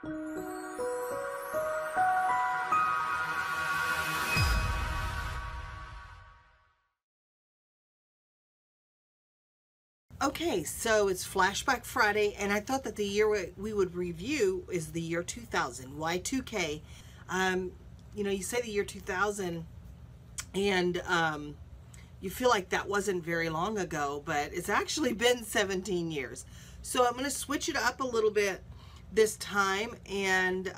Okay, so it's Flashback Friday, and I thought that the year we would review is the year 2000, Y2K. You know, you say the year 2000, and you feel like that wasn't very long ago, but it's actually been 17 years. So I'm going to switch it up a little bit this time, and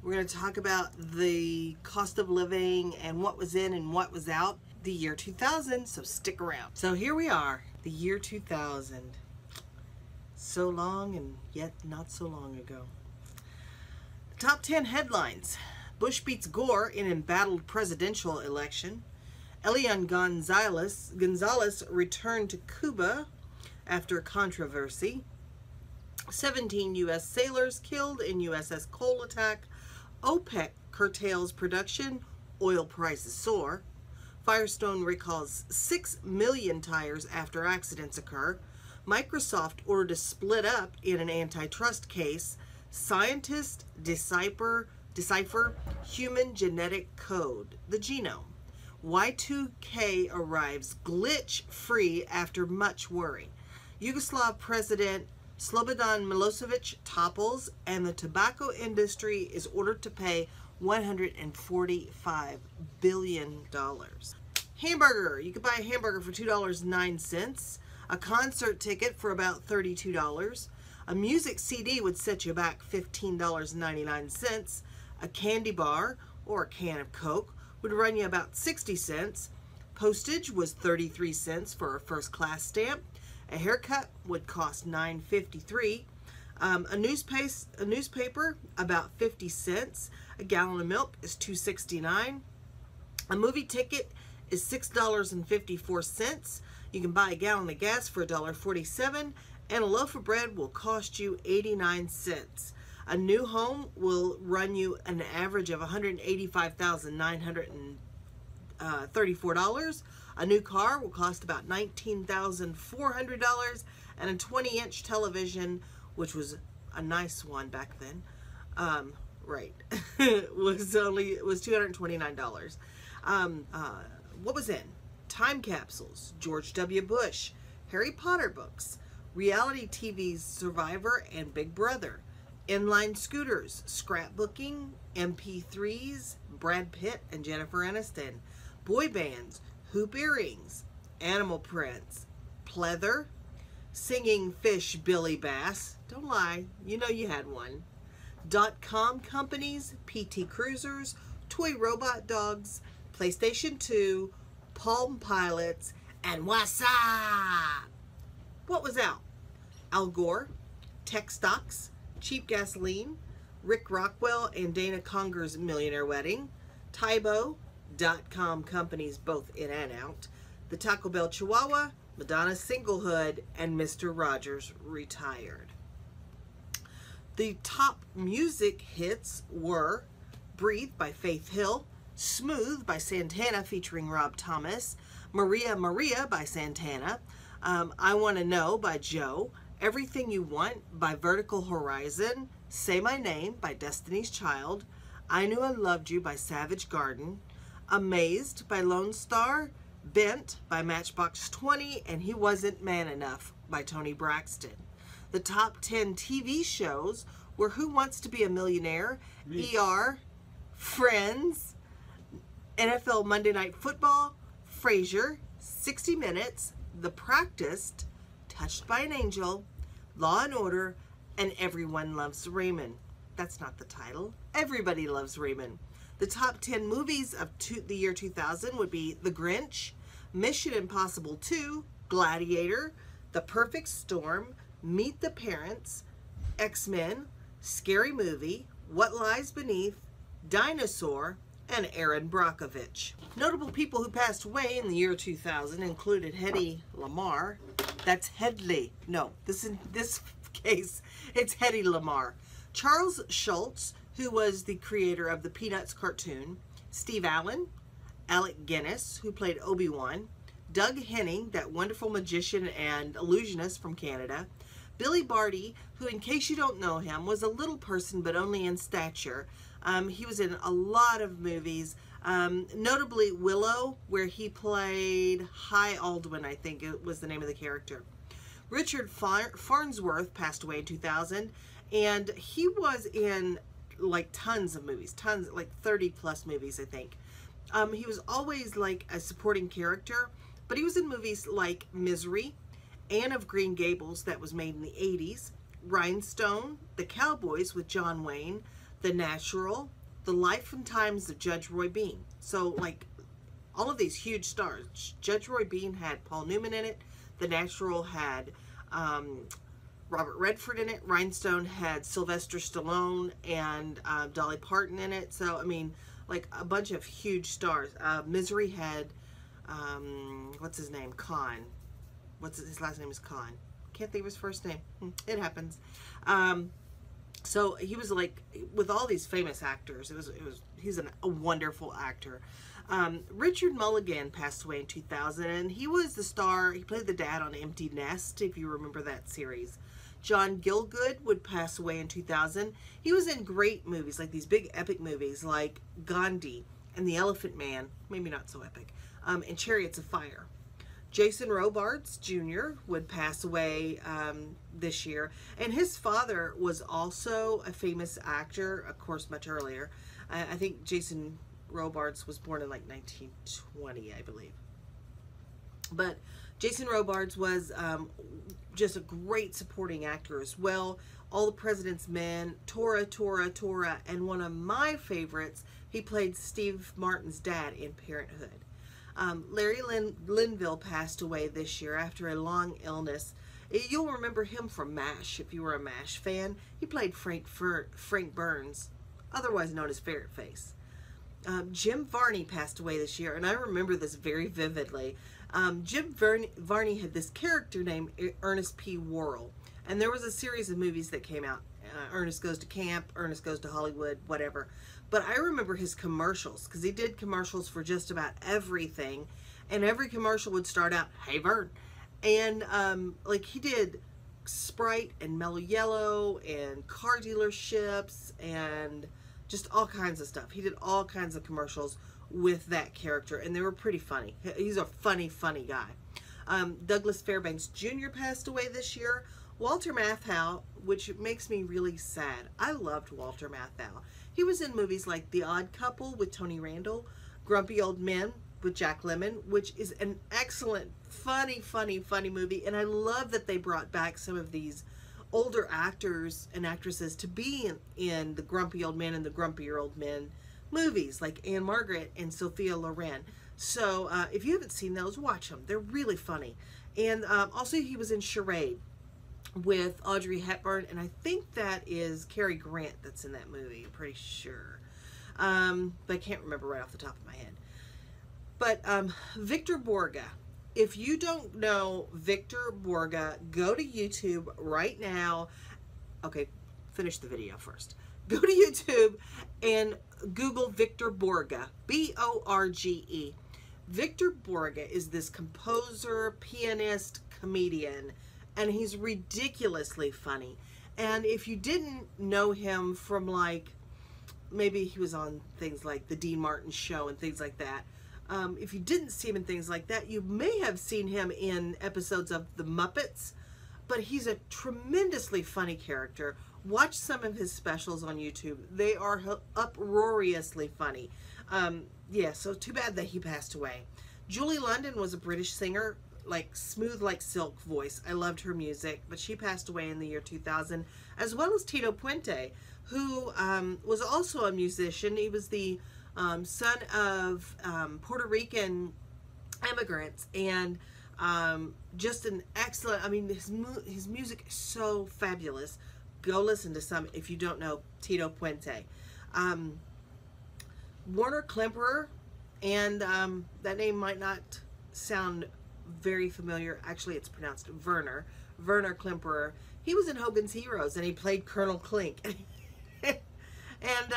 we're going to talk about the cost of living and what was in and what was out the year 2000, so stick around. So here we are, the year 2000. So long and yet not so long ago. The top 10 headlines. Bush beats Gore in embattled presidential election. Elian Gonzalez returned to Cuba after controversy. 17 U.S. sailors killed in USS Cole attack. OPEC curtails production. Oil prices soar. Firestone recalls 6 million tires after accidents occur. Microsoft ordered to split up in an antitrust case. Scientists decipher human genetic code, the genome. Y2K arrives glitch-free after much worry. Yugoslav President Slobodan Milosevic topples, and the tobacco industry is ordered to pay $145 billion. Hamburger. You could buy a hamburger for $2.09. A concert ticket for about $32. A music CD would set you back $15.99. A candy bar or a can of Coke would run you about 60 cents. Postage was 33 cents for a first class stamp. A haircut would cost $9.53. A newspaper about 50 cents. A gallon of milk is $2.69. A movie ticket is $6.54. You can buy a gallon of gas for $1.47, and a loaf of bread will cost you 89 cents. A new home will run you an average of $185,934. A new car will cost about $19,400, and a 20-inch television, which was a nice one back then, was $229. What was in? Time capsules, George W. Bush, Harry Potter books, reality TV's Survivor and Big Brother, inline scooters, scrapbooking, MP3s, Brad Pitt and Jennifer Aniston, boy bands, hoop earrings, animal prints, pleather, singing fish Billy Bass, don't lie, you know you had one, .com companies, PT Cruisers, toy robot dogs, PlayStation 2, Palm Pilots, and what's up? What was out? Al Gore, tech stocks, cheap gasoline, Rick Rockwell and Dana Conger's millionaire wedding, Tybo, .com companies both in and out, the Taco Bell Chihuahua, Madonna's singlehood, and Mr. Rogers retired. The top music hits were Breathe by Faith Hill, Smooth by Santana featuring Rob Thomas, Maria Maria by Santana, I Want to Know by Joe, Everything You Want by Vertical Horizon, Say My Name by Destiny's Child, I Knew I Loved You by Savage Garden, Amazed by Lone Star, Bent by Matchbox 20, and He Wasn't Man Enough by Toni Braxton. The top 10 TV shows were Who Wants to Be a Millionaire, ER, Friends, NFL Monday Night Football, Frasier, 60 Minutes, The Practiced, Touched by an Angel, Law and Order, and Everyone Loves Raymond. That's not the title. Everybody Loves Raymond. The top 10 movies of the year 2000 would be The Grinch, Mission Impossible 2, Gladiator, The Perfect Storm, Meet the Parents, X-Men, Scary Movie, What Lies Beneath, Dinosaur, and Aaron Brockovich. Notable people who passed away in the year 2000 included Hedy Lamarr. That's Hedley. No, in this case, it's Hedy Lamarr. Charles Schultz, who was the creator of the Peanuts cartoon. Steve Allen, Alec Guinness, who played Obi-Wan. Doug Henning, that wonderful magician and illusionist from Canada. Billy Barty, who, in case you don't know him, was a little person but only in stature. He was in a lot of movies, notably Willow, where he played High Aldwin, I think it was the name of the character. Richard Farnsworth passed away in 2000, and he was in like tons of movies, tons, like 30 plus movies, I think. He was always like a supporting character, but he was in movies like Misery, Anne of Green Gables, that was made in the 80s, Rhinestone, The Cowboys with John Wayne, The Natural, The Life and Times of Judge Roy Bean. So like all of these huge stars. Judge Roy Bean had Paul Newman in it. The Natural had Robert Redford in it. Rhinestone had Sylvester Stallone and Dolly Parton in it. So I mean, like a bunch of huge stars. Misery had what's his name? Khan. His last name is Khan. Can't think of his first name. It happens. So he was like with all these famous actors. He's a wonderful actor. Richard Mulligan passed away in 2000, and he was the star. He played the dad on Empty Nest, if you remember that series. John Gielgud would pass away in 2000. He was in great movies, like these big epic movies like Gandhi and The Elephant Man, maybe not so epic, and Chariots of Fire. Jason Robards Jr. would pass away this year, and his father was also a famous actor, of course, much earlier. I think Jason Robards was born in like 1920, I believe. But Jason Robards was just a great supporting actor as well. All the President's Men, Tora, and one of my favorites, he played Steve Martin's dad in Parenthood. Larry Linville passed away this year after a long illness. You'll remember him from MASH, if you were a MASH fan. He played Frank Burns, otherwise known as Ferret Face. Jim Varney passed away this year, and I remember this very vividly. Jim Varney had this character named Ernest P. Worrell, and there was a series of movies that came out. Ernest Goes to Camp, Ernest Goes to Hollywood, whatever. But I remember his commercials, because he did commercials for just about everything, and every commercial would start out, "Hey Vern," and like he did Sprite and Mellow Yellow and car dealerships and just all kinds of stuff. He did all kinds of commercials with that character, and they were pretty funny. He's a funny guy. Douglas Fairbanks Jr. passed away this year. Walter Matthau, which makes me really sad. I loved Walter Matthau. He was in movies like The Odd Couple with Tony Randall, Grumpy Old Men with Jack Lemmon, which is an excellent, funny movie, and I love that they brought back some of these older actors and actresses to be in the Grumpy Old Men and the Grumpier Old Men movies, like Anne Margaret and Sophia Loren. So if you haven't seen those, watch them. They're really funny. And also he was in Charade with Audrey Hepburn, and I think that is Cary Grant that's in that movie, I'm pretty sure. But I can't remember right off the top of my head. But Victor Borge. If you don't know Victor Borge, go to YouTube right now. Okay, finish the video first. Go to YouTube and Google Victor Borge, B-O-R-G-E. Victor Borge is this composer, pianist, comedian, and he's ridiculously funny. And if you didn't know him from, like, maybe he was on things like The Dean Martin Show and things like that. If you didn't see him in things like that, you may have seen him in episodes of The Muppets, but he's a tremendously funny character. Watch some of his specials on YouTube. They are uproariously funny. Yeah, so too bad that he passed away. Julie London was a British singer, like smooth like silk voice. I loved her music, but she passed away in the year 2000, as well as Tito Puente, who was also a musician. He was the son of Puerto Rican immigrants, and just an excellent, I mean, his music is so fabulous. Go listen to some if you don't know Tito Puente. Warner Klemperer, and that name might not sound very familiar. Actually, it's pronounced Werner Klemperer. He was in Hogan's Heroes, and he played Colonel Klink. And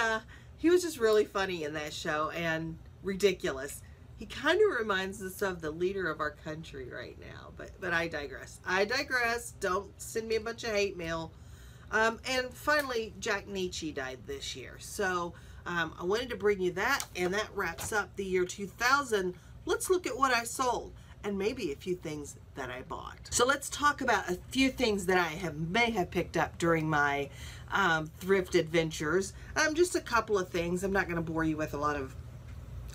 he was just really funny in that show, and ridiculous. He kind of reminds us of the leader of our country right now, but I digress. I digress. Don't send me a bunch of hate mail. And finally, Jack Nietzsche died this year. So I wanted to bring you that, and that wraps up the year 2000. Let's look at what I sold and maybe a few things that I bought. So let's talk about a few things that I may have picked up during my thrift adventures. Just a couple of things. I'm not going to bore you with a lot of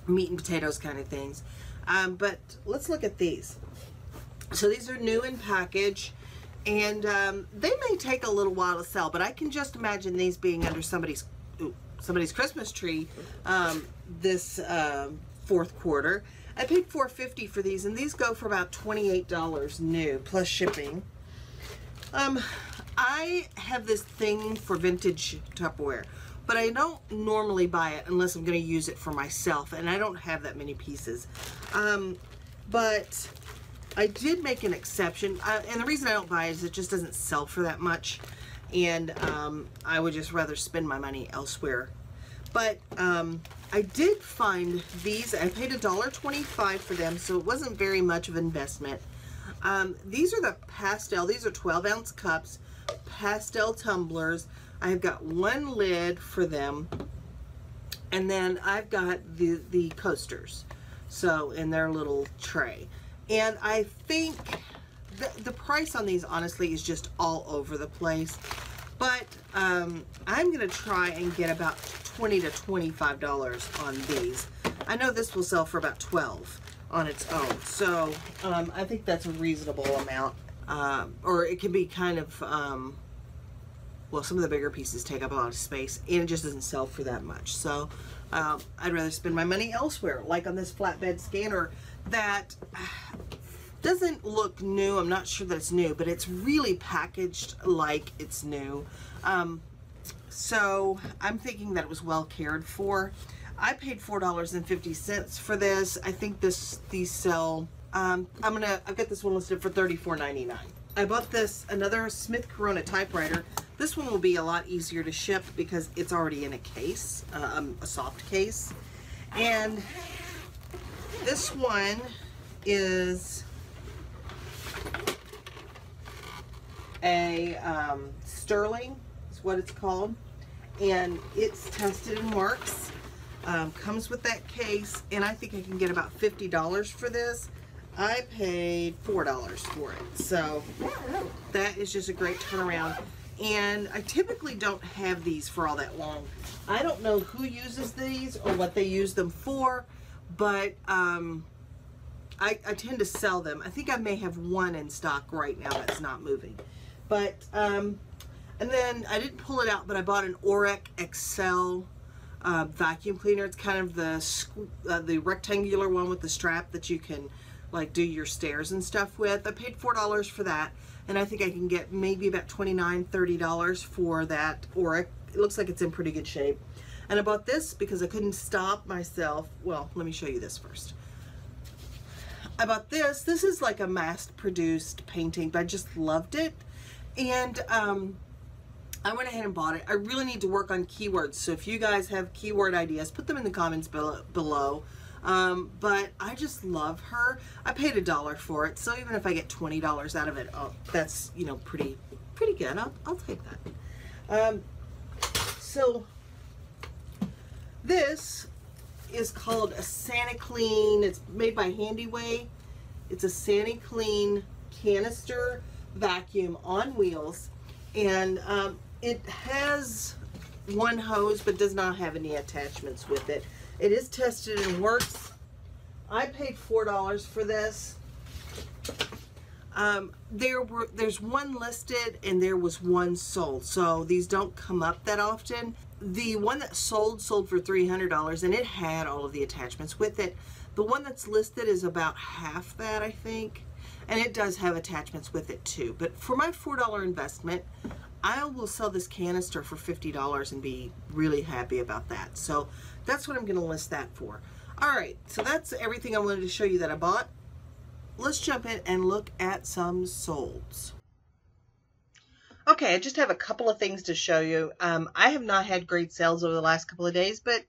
meat and potatoes kind of things. But let's look at these. So these are new in package, and they may take a little while to sell, but I can just imagine these being under somebody's Christmas tree this fourth quarter. I paid $4.50 for these, and these go for about $28 new plus shipping. I have this thing for vintage Tupperware, but I don't normally buy it unless I'm going to use it for myself, and I don't have that many pieces. But I did make an exception, and the reason I don't buy it is it just doesn't sell for that much, and I would just rather spend my money elsewhere. But I did find these. I paid $1.25 for them, so it wasn't very much of an investment. These are the pastel. These are 12-ounce cups, pastel tumblers. I've got one lid for them, and then I've got the coasters, so in their little tray. And I think the price on these, honestly, is just all over the place. But I'm going to try and get about $20 to $25 on these. I know this will sell for about $12 on its own, so I think that's a reasonable amount. Or it can be kind of, well, some of the bigger pieces take up a lot of space, and it just doesn't sell for that much. So I'd rather spend my money elsewhere, like on this flatbed scanner that doesn't look new. I'm not sure that it's new, but it's really packaged like it's new. So I'm thinking that it was well cared for. I paid $4.50 for this. I think these sell. I've got this one listed for $34.99. I bought another Smith Corona typewriter. This one will be a lot easier to ship because it's already in a case, a soft case. And this one is a sterling, is what it's called, and it's tested and works. Comes with that case, and I think I can get about $50 for this. I paid $4 for it, so that is just a great turnaround. And I typically don't have these for all that long. I don't know who uses these or what they use them for, but I tend to sell them. I think I may have one in stock right now that's not moving. But, and then I didn't pull it out, but I bought an Orec XL vacuum cleaner. It's kind of the rectangular one with the strap that you can like do your stairs and stuff with. I paid $4 for that, and I think I can get maybe about $29, $30 for that Orec. It looks like it's in pretty good shape. And I bought this because I couldn't stop myself. Well, let me show you this first. I bought this. This is like a mass-produced painting, but I just loved it. And I went ahead and bought it. I really need to work on keywords, so if you guys have keyword ideas, put them in the comments below. But I just love her. I paid $1 for it, so even if I get $20 out of it, oh, that's, you know, pretty good. I'll take that. So this is called a SaniClean. It's made by Handyway. It's a SaniClean canister vacuum on wheels, and it has one hose but does not have any attachments with it. It is tested and works. I paid $4 for this. There's one listed and there was one sold, so these don't come up that often. The one that sold for $300, and it had all of the attachments with it. The one that's listed is about half that, I think, and it does have attachments with it too. But for my $4 investment, I will sell this canister for $50 and be really happy about that. So that's what I'm going to list that for. All right, so that's everything I wanted to show you that I bought. Let's jump in and look at some solds. Okay, I just have a couple of things to show you. I have not had great sales over the last couple of days, but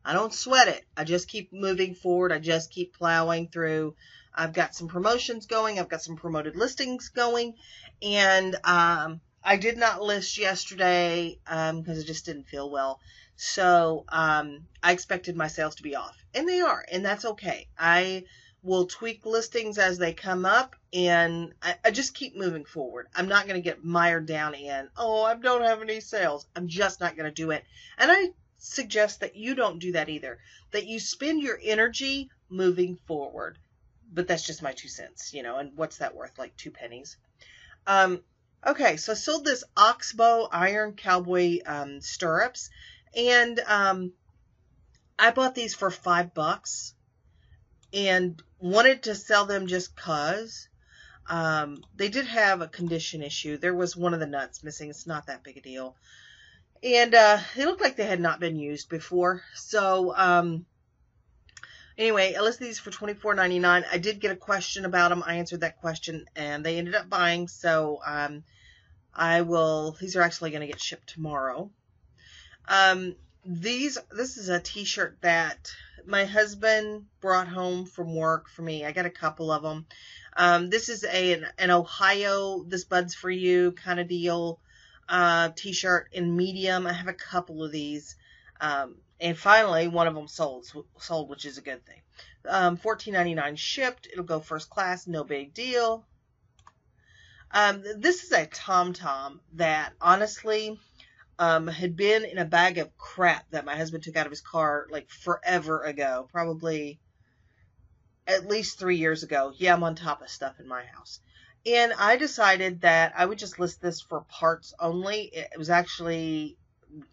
I don't sweat it. I just keep moving forward. I just keep plowing through. I've got some promotions going. I've got some promoted listings going. And I did not list yesterday because I just didn't feel well. So I expected my sales to be off. And they are. And that's okay. I will tweak listings as they come up. And I just keep moving forward. I'm not going to get mired down in, oh, I don't have any sales. I'm just not going to do it. And I suggest that you don't do that either. That you spend your energy moving forward. But that's just my 2 cents, you know, and what's that worth? Like 2 pennies. Okay, so I sold this Oxbow Iron Cowboy stirrups, and I bought these for $5 and wanted to sell them just cause. They did have a condition issue. There was one of the nuts missing. It's not that big a deal. And they looked like they had not been used before. So anyway, I listed these for $24.99. I did get a question about them. I answered that question, and they ended up buying. So these are actually going to get shipped tomorrow. This is a t-shirt that my husband brought home from work for me. I got a couple of them. This is an Ohio, this Bud's for you kind of deal t-shirt in medium. I have a couple of these. And finally, one of them sold, which is a good thing. $14.99 shipped. It'll go first class, no big deal. This is a Tom that honestly had been in a bag of crap that my husband took out of his car like forever ago, probably at least 3 years ago. Yeah, I'm on top of stuff in my house. And I decided that I would just list this for parts only. It was actually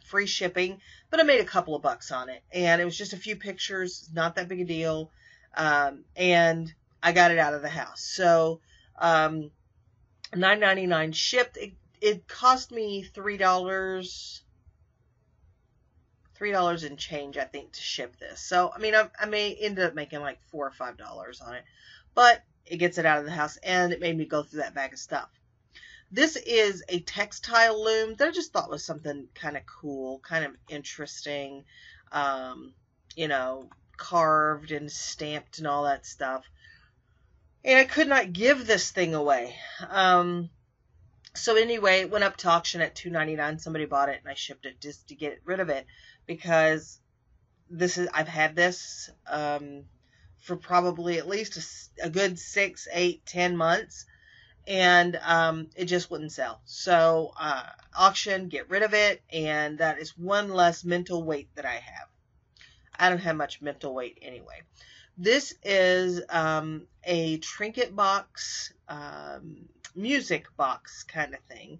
free shipping, but I made a couple of bucks on it. And it was just a few pictures, not that big a deal. And I got it out of the house. So $9.99 shipped. It cost me $3 and change, I think, to ship this. So, I mean, I may end up making like $4 or $5 on it, but it gets it out of the house, and it made me go through that bag of stuff. This is a textile loom that I just thought was something kind of cool, kind of interesting, you know, carved and stamped and all that stuff. And I could not give this thing away. So anyway, it went up to auction at $2.99. Somebody bought it, and I shipped it just to get rid of it, because I've had this for probably at least a good 6, 8, 10 months, and it just wouldn't sell. So auction, get rid of it, and that is one less mental weight that I have. I don't have much mental weight anyway. This is a trinket box, music box kind of thing.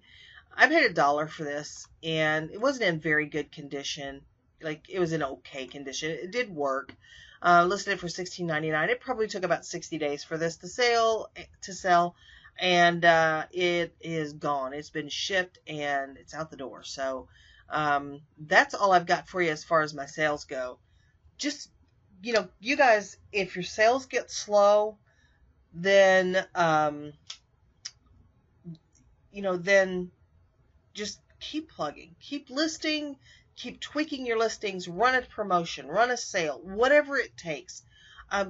I paid $1 for this, and it wasn't in very good condition. Like, it was in okay condition. It did work. Listed it for $16.99. It probably took about 60 days for this to sell, and it is gone. It's been shipped, and it's out the door. So that's all I've got for you as far as my sales go. Just, you know, you guys, if your sales get slow, then you know, then just keep plugging, keep listing, keep tweaking your listings, run a promotion, run a sale, whatever it takes.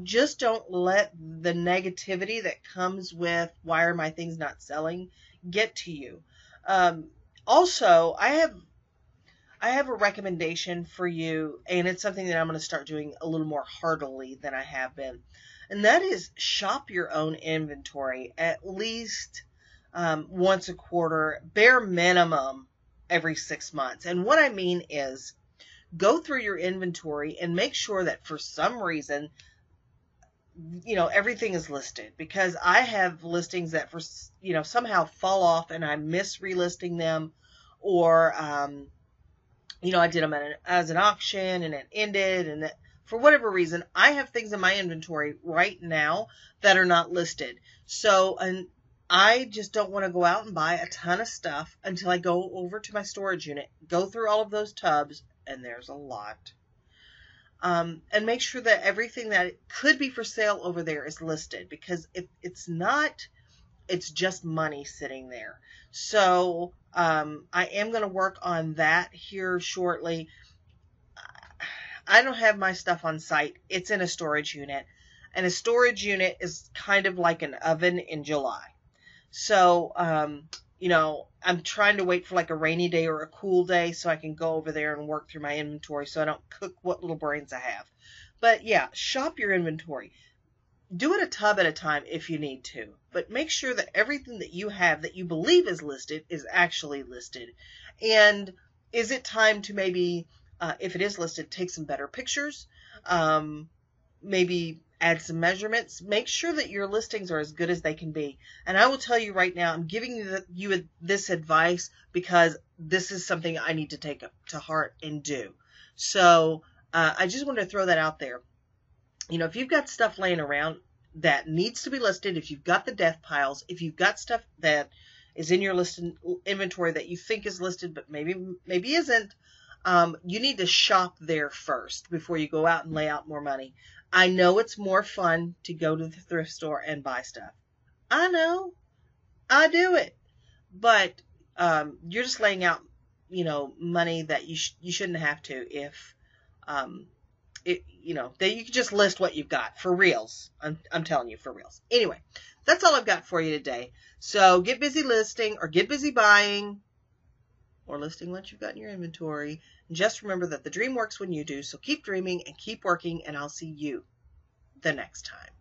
Just don't let the negativity that comes with why are my things not selling get to you. Also, I have a recommendation for you, and it's something that I'm going to start doing a little more heartily than I have been. And that is shop your own inventory at least once a quarter, bare minimum every 6 months. And what I mean is go through your inventory and make sure that for some reason, you know, everything is listed, because I have listings that for, you know, somehow fall off and I miss relisting them, or, you know, I did them as an auction and it ended, and that, for whatever reason, I have things in my inventory right now that are not listed. So, and I just don't want to go out and buy a ton of stuff until I go over to my storage unit, go through all of those tubs, and there's a lot. And make sure that everything that could be for sale over there is listed, because if it's not, it's just money sitting there. So I am going to work on that here shortly. I don't have my stuff on site. It's in a storage unit. And a storage unit is kind of like an oven in July. So, you know, I'm trying to wait for like a rainy day or a cool day so I can go over there and work through my inventory so I don't cook what little brains I have. But yeah, shop your inventory. Do it a tub at a time if you need to, but make sure that everything that you have that you believe is listed is actually listed. And is it time to maybe, if it is listed, take some better pictures, maybe add some measurements, make sure that your listings are as good as they can be. And I will tell you right now, I'm giving you this advice because this is something I need to take to heart and do. So I just wanted to throw that out there. You know, if you've got stuff laying around that needs to be listed, if you've got the death piles, if you've got stuff that is in your listed inventory that you think is listed but maybe isn't, you need to shop there first before you go out and lay out more money. I know it's more fun to go to the thrift store and buy stuff. I know. I do it. But you're just laying out, you know, money that you shouldn't have to if you know, that you can just list what you've got for reals. I'm telling you, for reals. Anyway, that's all I've got for you today. So get busy listing or get busy buying or listing what you've got in your inventory. And just remember that the dream works when you do. So keep dreaming and keep working, and I'll see you the next time.